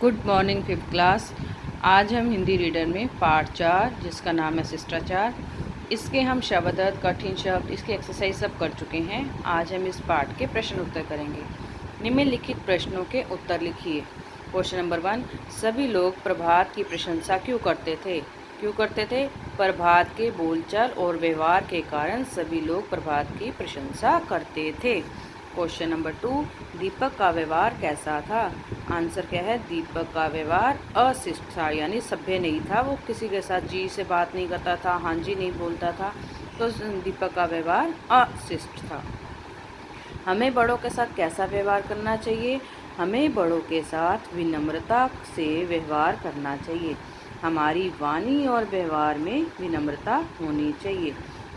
Good morning fifth class. आज हम Hindi reader में पार्ट 4 जिसका नाम है शिष्टाचार, इसके हम शब्द अर्थ, कठिन शब्द, इसकी एक्सरसाइज सब कर चुके हैं। आज हम इस पार्ट के प्रश्न उत्तर करेंगे। निम्नलिखित प्रश्नों के उत्तर लिखिए। क्वेश्चन नंबर 1, सभी लोग प्रभात की प्रशंसा क्यों करते थे? क्यों करते थे? प्रभात के बोलचाल और व्यवहार के कारण सभी लोग प्रभात की प्रशंसा करते थे। क्वेश्चन नंबर 2, दीपक का व्यवहार कैसा था? आंसर क्या है? दीपक का व्यवहार अशिष्ट था, यानी सभ्य नहीं था। वो किसी के साथ जी से बात नहीं करता था, हाँ जी नहीं बोलता था, तो दीपक का व्यवहार अशिष्ट था। हमें बड़ों के साथ कैसा व्यवहार करना चाहिए? हमें बड़ों के साथ विनम्रता से व्यवहार करना चाहिए। हमारी वाणी और व्यवहार में विनम्रता होनी चाहिए।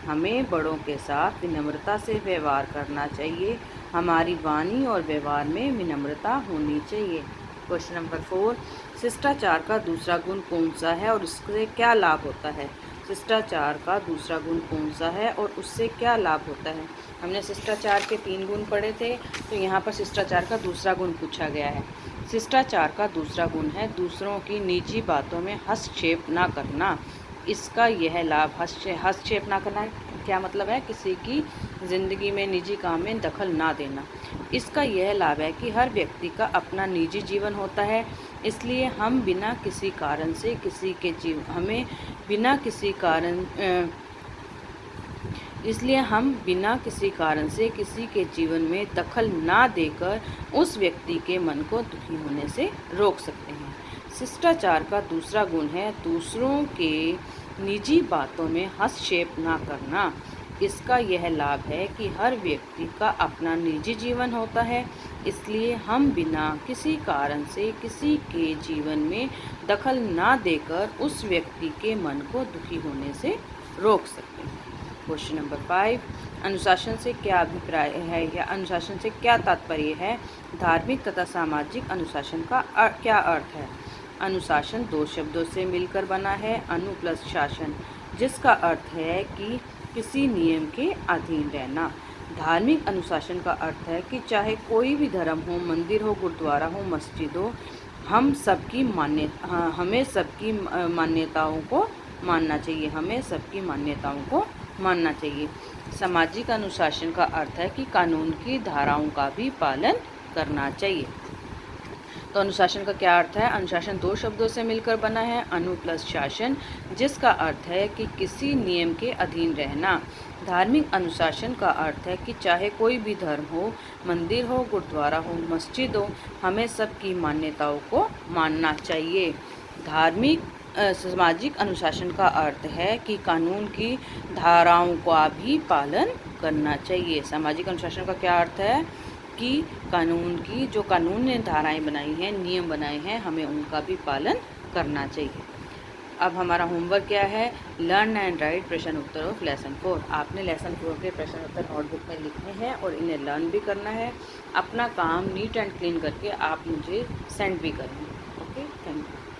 हमें बड़ों के साथ विनम्रता से व्यवहार करना चाहिए। हमारी वाणी और व्यवहार में विनम्रता होनी चाहिए। क्वेश्चन नंबर 4, शिष्टाचार का दूसरा गुण कौन सा है और उससे क्या लाभ होता है? शिष्टाचार का दूसरा गुण कौन सा है और उससे क्या लाभ होता है? हमने शिष्टाचार के 3 गुण पढ़े थे, तो यहाँ पर शिष्टाचार का दूसरा गुण पूछा गया है। शिष्टाचार का दूसरा गुण है दूसरों की निजी बातों में हस्तक्षेप ना करना। इसका यह लाभ, हस्तक्षेप ना करना क्या मतलब है? किसी की ज़िंदगी में, निजी काम में दखल ना देना। इसका यह लाभ है कि हर व्यक्ति का अपना निजी जीवन होता है, इसलिए हम बिना किसी कारण से किसी के किसी के जीवन में दखल ना देकर उस व्यक्ति के मन को दुखी होने से रोक सकते हैं। शिष्टाचार का दूसरा गुण है दूसरों के निजी बातों में हस्तक्षेप ना करना। इसका यह लाभ है कि हर व्यक्ति का अपना निजी जीवन होता है, इसलिए हम बिना किसी कारण से किसी के जीवन में दखल ना देकर उस व्यक्ति के मन को दुखी होने से रोक सकते हैं। क्वेश्चन नंबर 5, अनुशासन से क्या अभिप्राय है या अनुशासन से क्या तात्पर्य है? धार्मिक तथा सामाजिक अनुशासन का क्या अर्थ है? अनुशासन 2 शब्दों से मिलकर बना है, अनु प्लस शासन, जिसका अर्थ है कि किसी नियम के अधीन रहना। धार्मिक अनुशासन का अर्थ है कि चाहे कोई भी धर्म हो, मंदिर हो, गुरुद्वारा हो, मस्जिद हो, हमें सबकी मान्यताओं को मानना चाहिए। हमें सबकी मान्यताओं को मानना चाहिए। सामाजिक अनुशासन का अर्थ है कि कानून की धाराओं का भी पालन करना चाहिए। तो अनुशासन का क्या अर्थ है? अनुशासन 2 शब्दों से मिलकर बना है, अनु प्लस शासन, जिसका अर्थ है कि किसी नियम के अधीन रहना। धार्मिक अनुशासन का अर्थ है कि चाहे कोई भी धर्म हो, मंदिर हो, गुरुद्वारा हो, मस्जिद हो, हमें सबकी मान्यताओं को मानना चाहिए। सामाजिक अनुशासन का अर्थ है कि कानून की धाराओं का भी पालन करना चाहिए। सामाजिक अनुशासन का क्या अर्थ है कि कानून ने धाराएं बनाई हैं, नियम बनाए हैं, हमें उनका भी पालन करना चाहिए। अब हमारा होमवर्क क्या है? लर्न एंड राइट प्रश्न उत्तर ऑफ लेसन 4। आपने लेसन 4 के प्रश्न उत्तर नोटबुक में लिखने हैं और इन्हें लर्न भी करना है। अपना काम नीट एंड क्लीन करके आप मुझे सेंड भी करेंगे। Okay, thank you.